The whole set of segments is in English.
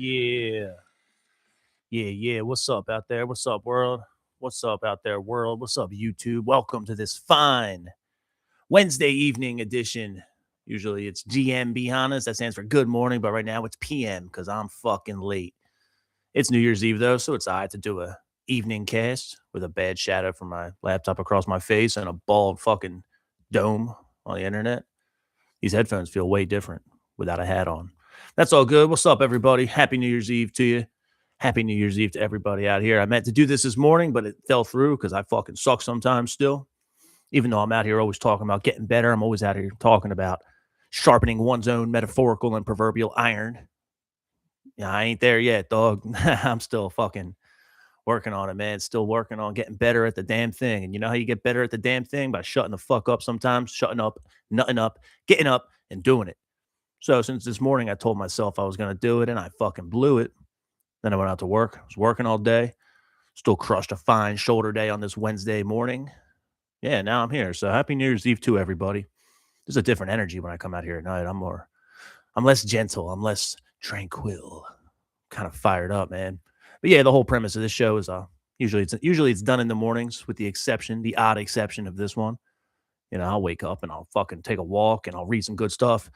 Yeah. Yeah. What's up out there? What's up, world? What's up out there, world? What's up, YouTube? Welcome to this fine Wednesday evening edition. Usually it's GMB Hannas. That stands for good morning, but right now it's PM because I'm fucking late. It's New Year's Eve, though, so it's all right to do a evening cast with a bad shadow from my laptop across my face and a bald fucking dome on the internet. These headphones feel way different without a hat on. That's all good. What's up, everybody? Happy New Year's Eve to you. Happy New Year's Eve to everybody out here. I meant to do this morning, but it fell through because I fucking suck sometimes still. Even though I'm out here always talking about getting better, I'm always out here talking about sharpening one's own metaphorical and proverbial iron. Yeah, I ain't there yet, dog. I'm still fucking working on it, man. Still working on getting better at the damn thing. And you know how you get better at the damn thing? By shutting the fuck up sometimes, shutting up, nutting up, getting up, and doing it. So since this morning I told myself I was going to do it and I fucking blew it. Then I went out to work. I was working all day. Still crushed a fine shoulder day on this Wednesday morning. Yeah, now I'm here. So happy New Year's Eve to everybody. There's a different energy when I come out here at night. I'm less gentle. I'm less tranquil. Kind of fired up, man. But yeah, the whole premise of this show is usually it's done in the mornings, with the odd exception of this one. You know, I'll wake up and I'll fucking take a walk and I'll read some good stuff.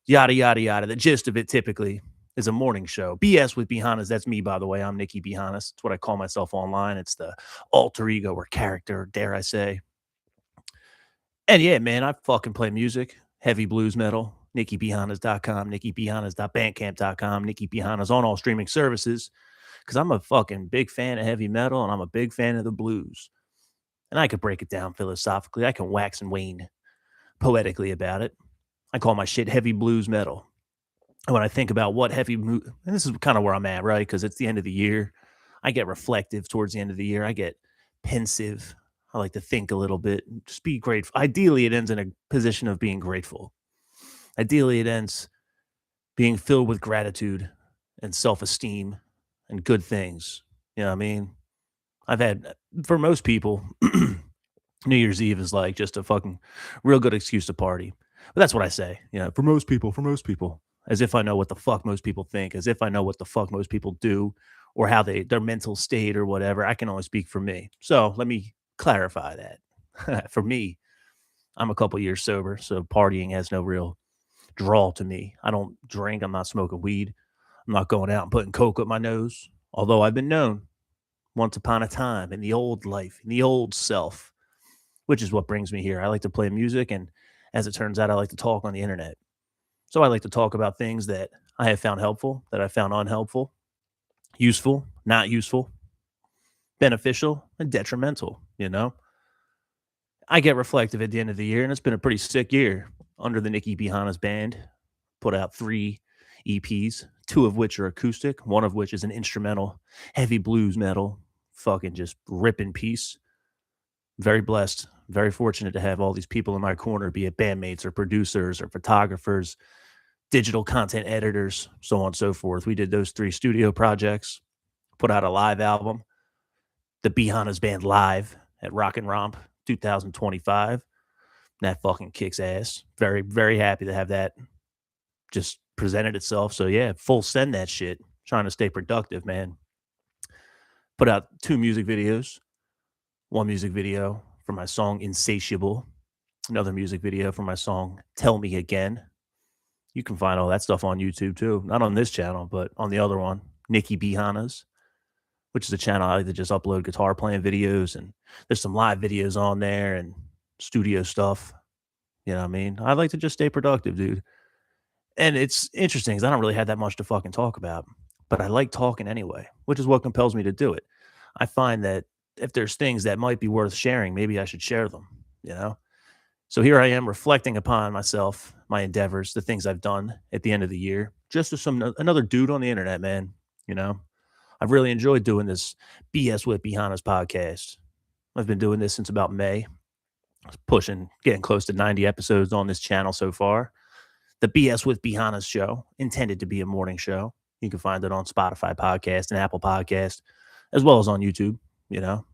Yada yada yada. The gist of it typically is a morning show. BS with Hannas. That's me, by the way. I'm Nikki Hannas. It's what I call myself online. It's the alter ego or character, dare I say. And yeah, man, I fucking play music, heavy blues metal. NikkiBHannas.com, NikkiBHannas.bandcamp.com, Nikki Hannas on all streaming services. Because I'm a fucking big fan of heavy metal and I'm a big fan of the blues. And I could break it down philosophically. I can wax and wane poetically about it. I call my shit heavy blues metal. And when I think about what and this is kind of where I'm at, right? Because it's the end of the year. I get reflective towards the end of the year. I get pensive. I like to think a little bit, just be grateful. Ideally, it ends in a position of being grateful. Ideally, it ends being filled with gratitude and self-esteem and good things. You know what I mean? For most people, New Year's Eve is like just a fucking real good excuse to party. But that's what I say, you know, for most people, as if I know what the fuck most people think, as if I know what the fuck most people do or how their mental state or whatever. I can only speak for me. So let me clarify that. For me, I'm a couple years sober, so partying has no real draw to me. I don't drink. I'm not smoking weed. I'm not going out and putting coke up my nose, although I've been known once upon a time in the old life, in the old self, which is what brings me here. I like to play music, and as it turns out, I like to talk on the internet. So I like to talk about things that I have found helpful, that I found unhelpful, useful, not useful, beneficial, and detrimental, you know? I get reflective at the end of the year, and it's been a pretty sick year under the Nikki Hannas band. Put out 3 EPs, 2 of which are acoustic, one of which is an instrumental, heavy blues metal, fucking just ripping piece. Very blessed, very fortunate to have all these people in my corner, be it bandmates or producers or photographers, digital content editors, so on and so forth. We did those 3 studio projects, put out a live album, the Hannas Band Live at Rock and Romp 2025. That fucking kicks ass. Very, very happy to have that just presented itself. So yeah, full send that shit. Trying to stay productive, man. Put out 2 music videos. 1 music video for my song Insatiable. Another music video for my song Tell Me Again. You can find all that stuff on YouTube too. Not on this channel, but on the other one, Nikki Hannas, which is a channel I like to just upload guitar playing videos. And there's some live videos on there and studio stuff. You know what I mean? I like to just stay productive, dude. And it's interesting because I don't really have that much to fucking talk about, but I like talking anyway, which is what compels me to do it. I find that if there's things that might be worth sharing, maybe I should share them, you know? So here I am reflecting upon myself, my endeavors, the things I've done at the end of the year, just as another dude on the internet, man, you know? I've really enjoyed doing this BS with Hannas podcast. I've been doing this since about May. Getting close to 90 episodes on this channel so far. The BS with Hannas show, intended to be a morning show. You can find it on Spotify podcast and Apple podcast, as well as on YouTube, you know.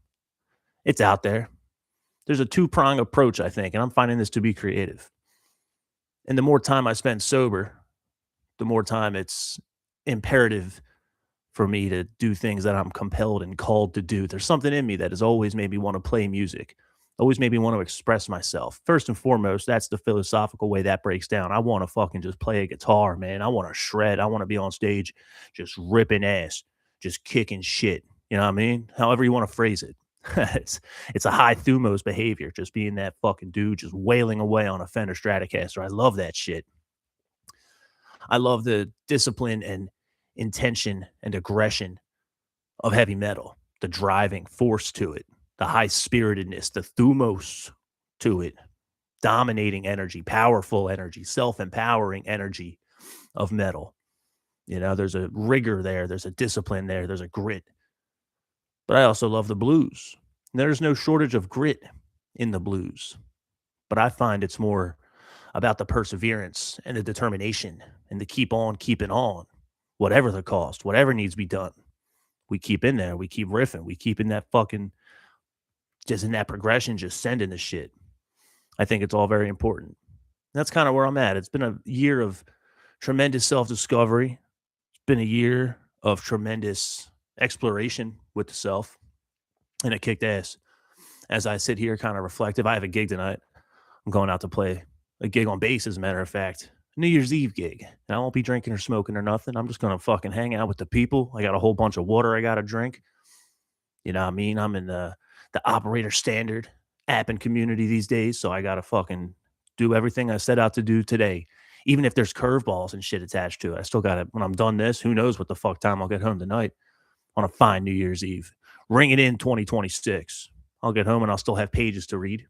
It's out there. There's a 2-prong approach, I think, and I'm finding this to be creative. And the more time I spend sober, the more time it's imperative for me to do things that I'm compelled and called to do. There's something in me that has always made me want to play music, always made me want to express myself. First and foremost, that's the philosophical way that breaks down. I want to fucking just play a guitar, man. I want to shred. I want to be on stage just ripping ass, just kicking shit. You know what I mean? However you want to phrase it. it's a high thumos behavior, just being that fucking dude, just wailing away on a Fender Stratocaster. I love that shit. I love the discipline and intention and aggression of heavy metal, the driving force to it, the high spiritedness, the thumos to it, dominating energy, powerful energy, self empowering energy of metal. You know, there's a rigor there, there's a discipline there, there's a grit. But I also love the blues. There's no shortage of grit in the blues, but I find it's more about the perseverance and the determination and the keep on keeping on, whatever the cost, whatever needs to be done. We keep in there, we keep riffing, we keep in that fucking, just in that progression, just sending the shit. I think it's all very important. That's kind of where I'm at. It's been a year of tremendous self discovery. It's been a year of tremendous exploration with the self, and it kicked ass. As I sit here, kind of reflective, I have a gig tonight. I'm going out to play a gig on bass, as a matter of fact. New Year's Eve gig. And I won't be drinking or smoking or nothing. I'm just gonna fucking hang out with the people. I got a whole bunch of water I gotta drink. You know what I mean? I'm in the operator standard app and community these days, so I gotta fucking do everything I set out to do today. Even if there's curveballs and shit attached to it. I still gotta, when I'm done this, who knows what the fuck time I'll get home tonight on a fine New Year's Eve. Ring it in 2026. I'll get home and I'll still have pages to read,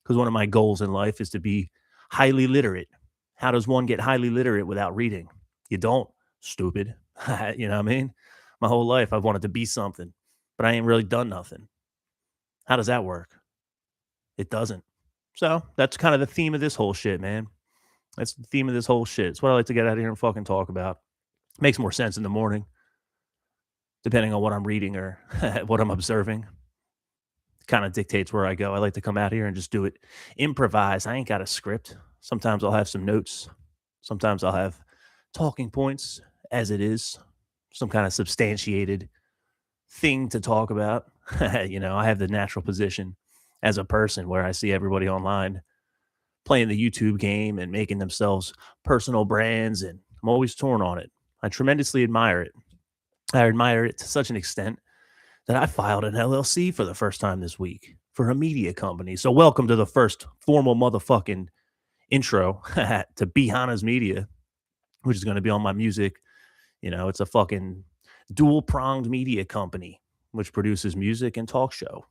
because one of my goals in life is to be highly literate. How does one get highly literate without reading? You don't, stupid. You know what I mean? My whole life I've wanted to be something, but I ain't really done nothing. How does that work? It doesn't. So that's kind of the theme of this whole shit, man. That's the theme of this whole shit. It's what I like to get out here and fucking talk about. Makes more sense in the morning, depending on what I'm reading or what I'm observing. Kind of dictates where I go. I like to come out here and just do it improvise. I ain't got a script. Sometimes I'll have some notes. Sometimes I'll have talking points as it is, some kind of substantiated thing to talk about. You know, I have the natural position as a person where I see everybody online playing the YouTube game and making themselves personal brands, and I'm always torn on it. I tremendously admire it. I admire it to such an extent that I filed an LLC for the first time this week for a media company. So welcome to the first formal motherfucking intro to Be Hannas Media, which is going to be on my music. You know, it's a fucking dual pronged media company which produces music and talk show,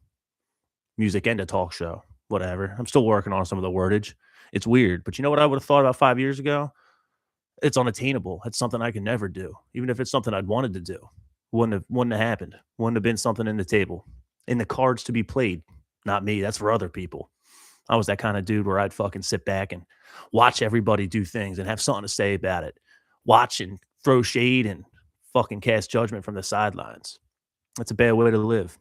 music and a talk show, whatever. I'm still working on some of the wordage. It's weird, but you know what I would have thought about 5 years ago? It's unattainable. It's something I can never do, even if it's something I'd wanted to do. Wouldn't have happened. Wouldn't have been something in the table, in the cards to be played. Not me. That's for other people. I was that kind of dude where I'd fucking sit back and watch everybody do things and have something to say about it. Watch and throw shade and fucking cast judgment from the sidelines. That's a bad way to live.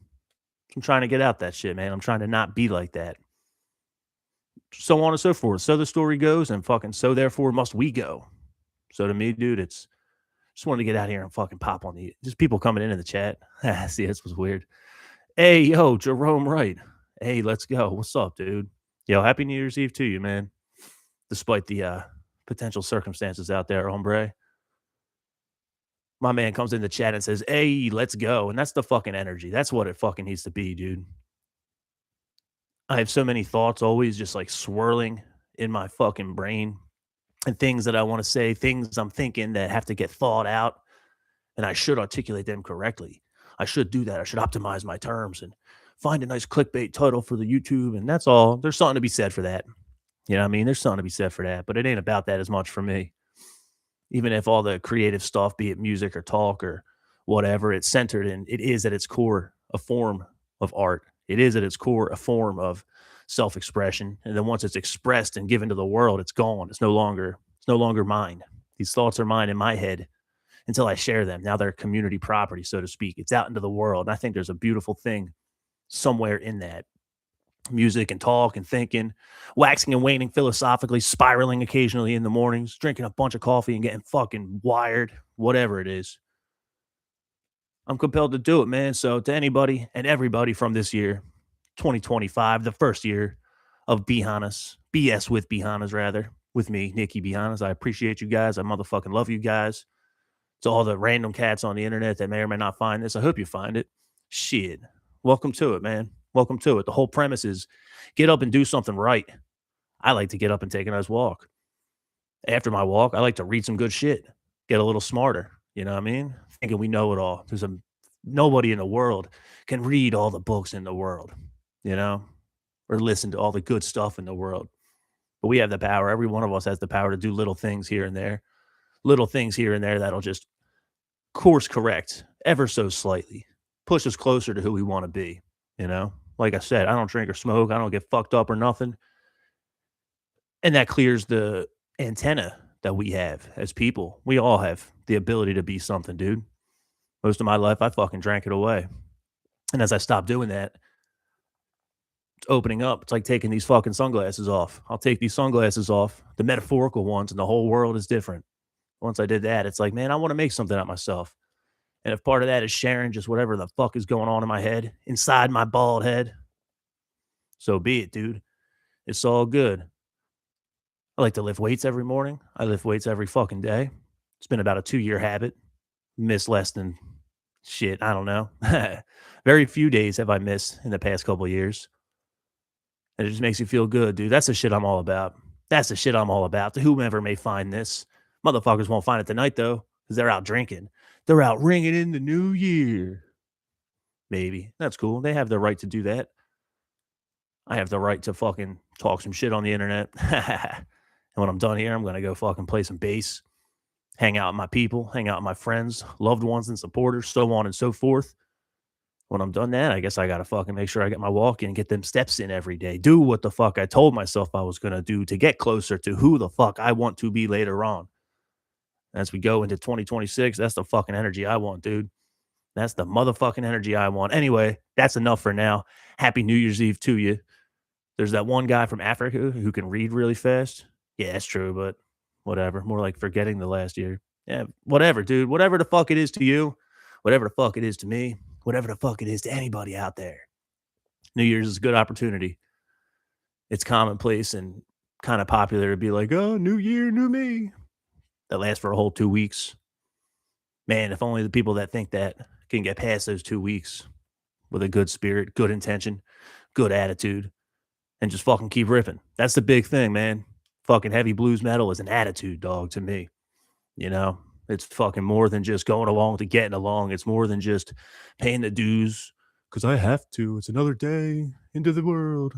I'm trying to get out that shit, man. I'm trying to not be like that. So on and so forth. So the story goes, and fucking so therefore must we go. So to me, dude, it's just wanted to get out here and fucking pop on the just people coming in the chat. See, this was weird. Hey, yo, Jerome Wright. Hey, let's go. What's up, dude? Yo, happy New Year's Eve to you, man. Despite the potential circumstances out there, hombre. My man comes in the chat and says, hey, let's go. And that's the fucking energy. That's what it fucking needs to be, dude. I have so many thoughts always just like swirling in my fucking brain, and things that I want to say, things I'm thinking that have to get thought out, and I should articulate them correctly. I should do that. I should optimize my terms and find a nice clickbait title for the YouTube. And that's all. There's something to be said for that. You know what I mean? There's something to be said for that, but it ain't about that as much for me. Even if all the creative stuff, be it music or talk or whatever, it's centered in, it is at its core a form of art. It is at its core a form of self-expression. And then once it's expressed and given to the world, it's gone. It's no longer mine. These thoughts are mine in my head until I share them. Now they're community property, so to speak. It's out into the world. And I think there's a beautiful thing somewhere in that. Music and talk and thinking, waxing and waning philosophically, spiraling occasionally in the mornings, drinking a bunch of coffee and getting fucking wired, whatever it is. I'm compelled to do it, man. So to anybody and everybody from this year, 2025, the first year of Hannas, BS with Hannas, rather, with me, Nikki Hannas. I appreciate you guys. I motherfucking love you guys. To all the random cats on the internet that may or may not find this, I hope you find it. Shit. Welcome to it, man. Welcome to it. The whole premise is get up and do something right. I like to get up and take a nice walk. After my walk, I like to read some good shit, get a little smarter. You know what I mean? Thinking we know it all. Nobody in the world can read all the books in the world, you know, or listen to all the good stuff in the world. But we have the power. Every one of us has the power to do little things here and there, little things here and there that'll just course correct ever so slightly, push us closer to who we want to be. You know, like I said, I don't drink or smoke. I don't get fucked up or nothing. And that clears the antenna that we have as people. We all have the ability to be something, dude. Most of my life, I fucking drank it away. And as I stopped doing that, it's opening up. It's like taking these fucking sunglasses off. I'll take these sunglasses off, the metaphorical ones, and the whole world is different. Once I did that, it's like, man, I want to make something out of myself. And if part of that is sharing just whatever the fuck is going on in my head, inside my bald head, so be it, dude. It's all good. I like to lift weights every morning. I lift weights every fucking day. It's been about a 2-year habit. Miss less than shit. I don't know. Very few days have I missed in the past couple of years. And it just makes you feel good, dude. That's the shit I'm all about. That's the shit I'm all about. To whomever may find this. Motherfuckers won't find it tonight, though, because they're out drinking. They're out ringing in the new year. Maybe. That's cool. They have the right to do that. I have the right to fucking talk some shit on the internet. And when I'm done here, I'm going to go fucking play some bass, hang out with my people, hang out with my friends, loved ones, and supporters, so on and so forth. When I'm done that, I guess I got to fucking make sure I get my walk in, get them steps in every day, do what the fuck I told myself I was going to do to get closer to who the fuck I want to be later on. As we go into 2026, that's the fucking energy I want, dude. That's the motherfucking energy I want. Anyway, that's enough for now. Happy New Year's Eve to you. There's that one guy from Africa who can read really fast. Yeah, it's true, but whatever. More like forgetting the last year. Yeah, whatever, dude. Whatever the fuck it is to you, whatever the fuck it is to me, whatever the fuck it is to anybody out there. New Year's is a good opportunity. It's commonplace and kind of popular to be like, oh, new year, new me. That lasts for a whole 2 weeks. Man, if only the people that think that can get past those 2 weeks with a good spirit, good intention, good attitude, and just fucking keep ripping. That's the big thing, man. Fucking heavy blues metal is an attitude, dog, to me. You know, it's fucking more than just going along to getting along. It's more than just paying the dues because I have to. It's another day into the world.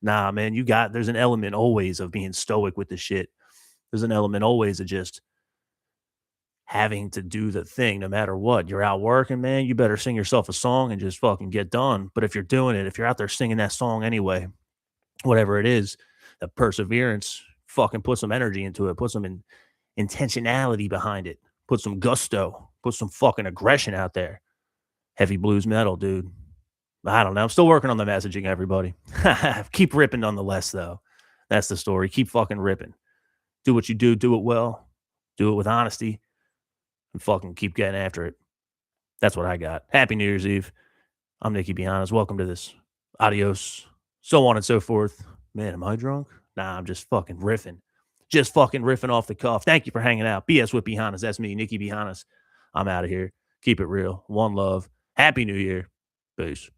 Nah, man, there's an element always of being stoic with the shit. There's an element always of just having to do the thing no matter what. You're out working, man. You better sing yourself a song and just fucking get done. But if you're doing it, if you're out there singing that song anyway, whatever it is, the perseverance, fucking put some energy into it, put some intentionality behind it, put some gusto, put some fucking aggression out there. Heavy blues metal, dude. I don't know. I'm still working on the messaging, everybody. Keep ripping nonetheless, though. That's the story. Keep fucking ripping. Do what you do it well, do it with honesty, and fucking keep getting after it. That's what I got. Happy New Year's Eve. I'm Nicky Bianas. Welcome to this. Adios. So on and so forth. Man, am I drunk? Nah, I'm just fucking riffing. Just fucking riffing off the cuff. Thank you for hanging out. BS with Bianas. That's me, Nicky Bianas. I'm out of here. Keep it real. One love. Happy New Year. Peace.